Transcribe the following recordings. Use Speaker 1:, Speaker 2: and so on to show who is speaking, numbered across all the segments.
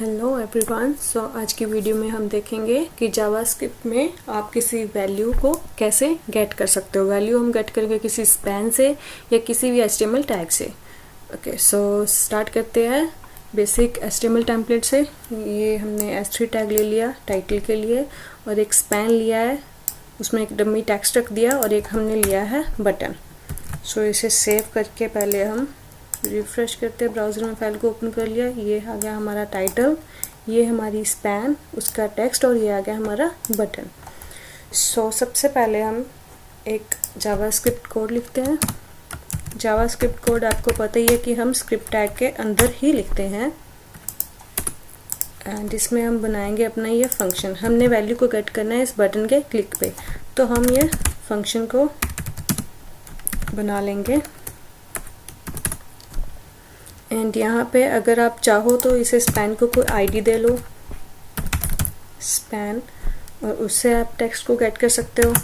Speaker 1: Hello everyone. सो आज की video में हम देखेंगे कि जावास्क्रिप्ट में आप किसी वैल्यू को कैसे गेट कर सकते हो। वैल्यू हम गेट करेंगे किसी स्पैन से या किसी भी HTML टैग से। ओके, सो स्टार्ट करते हैं बेसिक HTML टेम्पलेट से। ये हमने S3 टैग ले लिया टाइटल के लिए और एक स्पैन लिया है, उसमें एक डमी टेक्स्ट रख दिया और एक हमने लिया है बटन। सो इसे सेव करके पहले हम रिफ्रेश करते हैं, ब्राउज़र में फाइल को ओपन कर लिया। ये आ गया हमारा टाइटल, ये हमारी स्पैन, उसका टेक्स्ट और ये आ गया हमारा बटन। सो सबसे पहले हम एक जावास्क्रिप्ट कोड लिखते हैं। जावास्क्रिप्ट कोड आपको पता ही है कि हम स्क्रिप्ट टैग के अंदर ही लिखते हैं एंड इसमें हम बनाएंगे अपना ये फंक्शन। हमने वैल्यू को गेट करना है इस बटन के क्लिक पे, तो हम ये फंक्शन को बना लेंगे। एंड यहाँ पे अगर आप चाहो तो इसे स्पैन को कोई आईडी दे लो, स्पैन, और उससे आप टेक्स्ट को गेट कर सकते हो।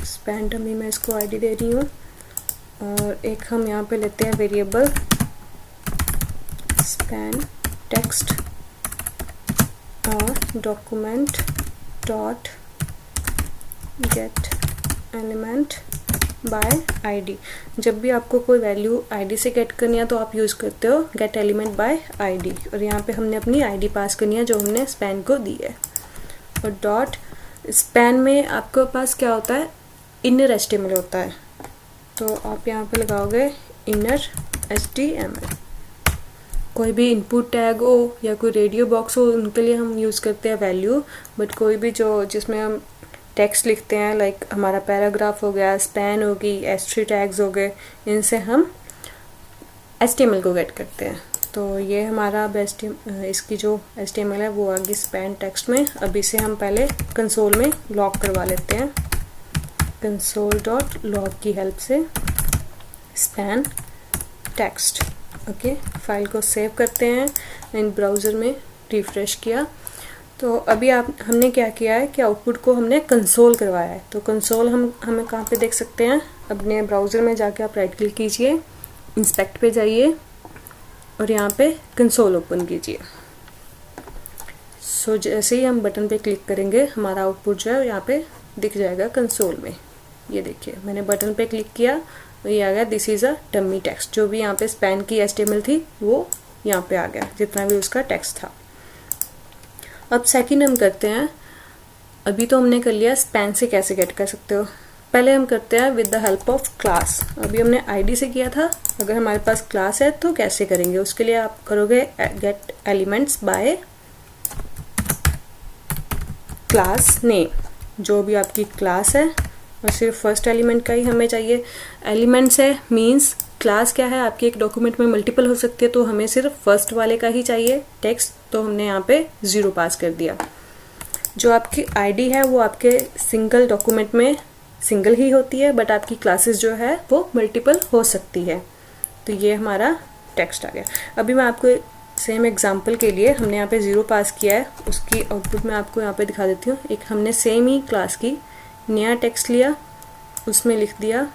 Speaker 1: स्पैन डमी मैं इसको आईडी दे रही हूँ और एक हम यहाँ पे लेते हैं वेरिएबल स्पैन टेक्स्ट और document dot gate element by ID. जब भी आपको कोई वैल्यू आईडी से गेट करनी है तो आप यूज़ करते हो गेट एलिमेंट बाय आईडी, और यहाँ पे हमने अपनी आईडी पास करनी है जो हमने स्पैन को दी है। और डॉट स्पैन में आपके पास क्या होता है, इनर HTML होता है, तो आप यहाँ पे लगाओगे इनर HTML। कोई भी इनपुट टैग हो या कोई रेडियो बॉक्स हो उनके लिए हम यूज़ करते हैं वैल्यू, बट कोई भी जो जिसमें हम टेक्स्ट लिखते हैं, लाइक हमारा पैराग्राफ हो गया, स्पैन होगी, S3 टैग्स हो गए, इनसे हम HTML को गेट करते हैं। तो ये हमारा बेस्ट इसकी जो HTML है वो आ गई स्पैन टेक्स्ट में। अब इसे हम पहले कंसोल में लॉग करवा लेते हैं, कंसोल डॉट लॉग की हेल्प से स्पैन टेक्स्ट। ओके, फाइल को सेव करते हैं इन ब्राउज़र में, रिफ्रेश किया तो अभी हमने क्या किया है कि आउटपुट को हमने कंसोल करवाया है। तो कंसोल हमें कहाँ पे देख सकते हैं, अपने ब्राउज़र में जाके आप राइट क्लिक कीजिए, इंस्पेक्ट पे जाइए और यहाँ पे कंसोल ओपन कीजिए। सो जैसे ही हम बटन पे क्लिक करेंगे हमारा आउटपुट जो है यहाँ पे दिख जाएगा कंसोल में। ये देखिए मैंने बटन पे क्लिक किया तो ये आ गया this is a dummy text. जो भी यहाँ पे स्पैन की HTML थी वो यहाँ पे आ गया, जितना भी उसका टेक्स्ट था। अब सेकंड हम करते हैं, अभी तो हमने कर लिया स्पैन से कैसे गेट कर सकते हो, पहले हम करते हैं with the help of class. अभी हमने आईडी से किया था, अगर हमारे पास क्लास है तो कैसे करेंगे, उसके लिए आप करोगे gate elements bye class name. जो भी आपकी क्लास है और सिर्फ फर्स्ट एलिमेंट का ही हमें चाहिए। एलिमेंट्स है मीन्स क्लास क्या है, आपकी एक डॉक्यूमेंट में मल्टीपल हो सकती है, तो हमें सिर्फ फर्स्ट वाले का ही चाहिए टेक्स्ट, तो हमने यहाँ पे 0 पास कर दिया। जो आपकी आईडी है वो आपके सिंगल डॉक्यूमेंट में सिंगल ही होती है, बट आपकी क्लासेस जो है वो मल्टीपल हो सकती है। तो ये हमारा टेक्स्ट आ गया। अभी मैं आपको सेम एग्जांपल के लिए हमने यहाँ पे 0 पास किया है, उसकी आउटपुट मैं आपको यहाँ पे दिखा देती हूँ। एक हमने सेम ही क्लास की नया टेक्स्ट लिया, उसमें लिख दिया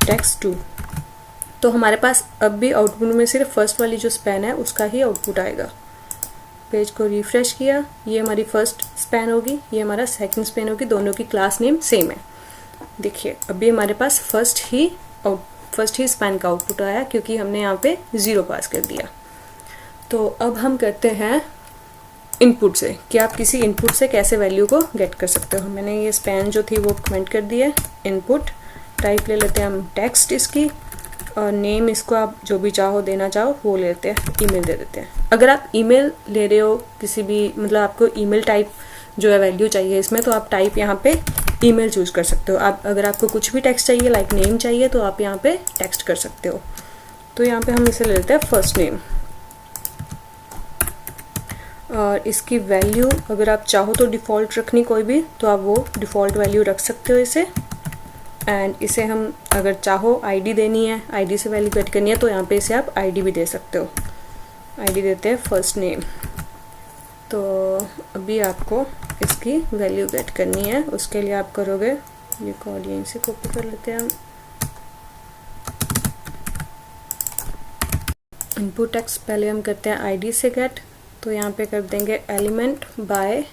Speaker 1: टेक्स्ट 2, तो हमारे पास अब भी आउटपुट में सिर्फ फर्स्ट वाली जो स्पैन है उसका ही आउटपुट आएगा। पेज को रिफ्रेश किया, ये हमारी फर्स्ट स्पैन होगी, ये हमारा सेकंड स्पैन होगी, दोनों की क्लास नेम सेम है। देखिए अभी हमारे पास फर्स्ट ही स्पैन का आउटपुट आया क्योंकि हमने यहाँ पे 0 पास कर दिया। तो अब हम करते हैं इनपुट से कि आप किसी इनपुट से कैसे वैल्यू को गेट कर सकते हो। मैंने ये स्पैन जो थी वो कमेंट कर दी है। इनपुट टाइप ले लेते हैं हम टेक्स्ट इसकी, और नेम इसको आप जो भी चाहो देना चाहो वो ले लेते हैं, ईमेल दे देते हैं। अगर आप ईमेल ले रहे हो किसी भी, मतलब आपको ईमेल टाइप जो है वैल्यू चाहिए इसमें, तो आप टाइप यहाँ पे ईमेल चूज कर सकते हो। आप अगर आपको कुछ भी टेक्स्ट चाहिए लाइक नेम चाहिए तो आप यहाँ पे टेक्स्ट कर सकते हो। तो यहाँ पे हम इसे ले लेते हैं फर्स्ट नेम, और इसकी वैल्यू अगर आप चाहो तो डिफ़ॉल्ट रखनी कोई भी, तो आप वो डिफ़ॉल्ट वैल्यू रख सकते हो इसे। एंड इसे हम अगर चाहो आईडी देनी है, आईडी से वैल्यू गेट करनी है, तो यहाँ पे इसे आप आईडी भी दे सकते हो। आईडी देते हैं फर्स्ट नेम। तो अभी आपको इसकी वैल्यू गेट करनी है, उसके लिए आप करोगे, ये कोड यहीं से कॉपी कर लेते हैं हम, इनपुट टेक्स्ट पहले हम करते हैं आईडी से गेट, तो यहाँ पे कर देंगे एलिमेंट बाय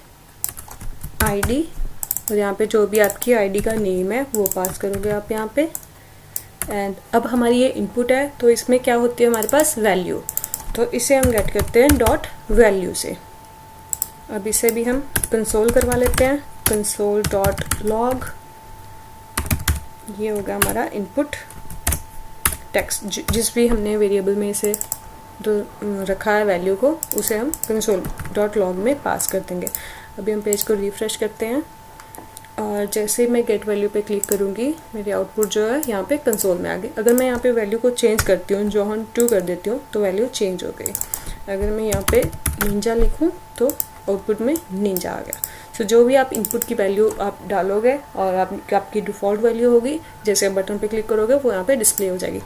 Speaker 1: आईडी, और यहाँ पे जो भी आपकी आईडी का नेम है वो पास करोगे आप यहाँ पे। एंड अब हमारी ये इनपुट है, तो इसमें क्या होती है हमारे पास वैल्यू, तो इसे हम गेट करते हैं डॉट वैल्यू से। अब इसे भी हम कंसोल करवा लेते हैं, कंसोल डॉट लॉग, ये होगा हमारा इनपुट टेक्स्ट, जिस भी हमने वेरिएबल में इसे जो रखा है वैल्यू को, उसे हम कंसोल डॉट लॉग में पास कर देंगे। अभी हम पेज को रिफ्रेश करते हैं, और जैसे मैं गेट वैल्यू पे क्लिक करूँगी मेरी आउटपुट जो है यहाँ पे कंसोल में आ गई। अगर मैं यहाँ पे वैल्यू को चेंज करती हूँ, जोहन 2 कर देती हूँ, तो वैल्यू चेंज हो गई। अगर मैं यहाँ पे निंजा लिखूँ तो आउटपुट में निंजा आ गया। सो जो भी आप इनपुट की वैल्यू आप डालोगे और आपकी डिफ़ॉल्ट वैल्यू होगी, जैसे बटन पे क्लिक करोगे वो यहाँ पे डिस्प्ले हो जाएगी।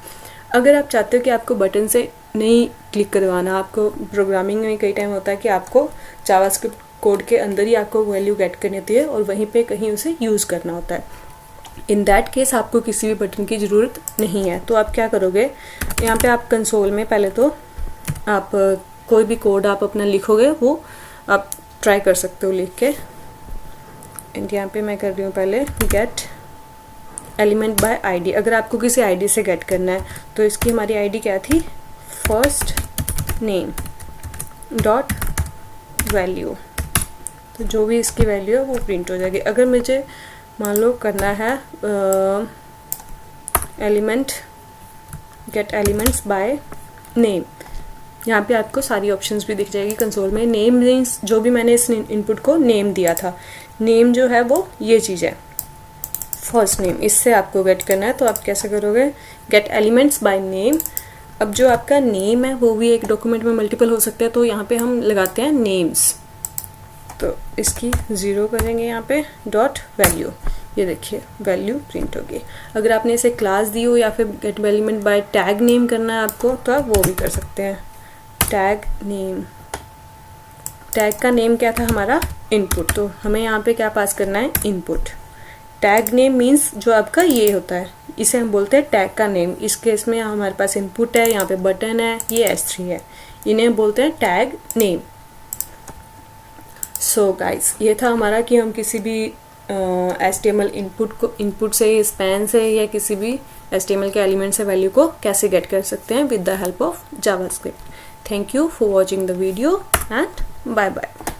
Speaker 1: अगर आप चाहते हो कि आपको बटन से नहीं क्लिक करवाना, आपको प्रोग्रामिंग में कई टाइम होता है कि आपको जावास्क्रिप्ट कोड के अंदर ही आपको वैल्यू गेट करनी होती है और वहीं पे कहीं उसे यूज़ करना होता है, इन दैट केस आपको किसी भी बटन की ज़रूरत नहीं है। तो आप क्या करोगे, यहाँ पे आप कंसोल में पहले तो आप कोई भी कोड आप अपना लिखोगे वो आप ट्राई कर सकते हो लिख के। एंड यहाँ पे मैं कर रही हूँ पहले गेट एलिमेंट बाय आईडी। अगर आपको किसी आईडी से गेट करना है तो इसकी हमारी आईडी क्या थी, फर्स्ट नेम डॉट वैल्यू, तो जो भी इसकी वैल्यू है वो प्रिंट हो जाएगी। अगर मुझे मान लो करना है element gate elements by name, यहाँ पे आपको सारी ऑप्शंस भी दिख जाएगी कंसोल में। नेम मीन्स जो भी मैंने इस इनपुट को नेम दिया था, नेम जो है वो ये चीज़ है फर्स्ट नेम, इससे आपको गेट करना है। तो आप कैसे करोगे, गेट एलिमेंट्स बाय नेम। अब जो आपका नेम है वो भी एक डॉक्यूमेंट में मल्टीपल हो सकता है, तो यहाँ पे हम लगाते हैं नेम्स, तो इसकी 0 करेंगे यहाँ पे डॉट वैल्यू, ये देखिए वैल्यू प्रिंट होगी। अगर आपने इसे क्लास दी हो या फिर gate element by tag name करना है आपको, तो आप वो भी कर सकते हैं, टैग नेम। टैग का नेम क्या था हमारा, इनपुट, तो हमें यहाँ पे क्या पास करना है, इनपुट। टैग नेम मीन्स जो आपका ये होता है, इसे हम बोलते हैं टैग का नेम। इस केस में हमारे पास इनपुट है, यहाँ पे बटन है, ये S3 है, इन्हें बोलते हैं टैग नेम। सो गाइस, ये था हमारा कि हम किसी भी HTML इनपुट से, स्पैन से या किसी भी HTML के एलिमेंट से वैल्यू को कैसे गेट कर सकते हैं with the help of JavaScript. Thank you for watching the video and bye bye.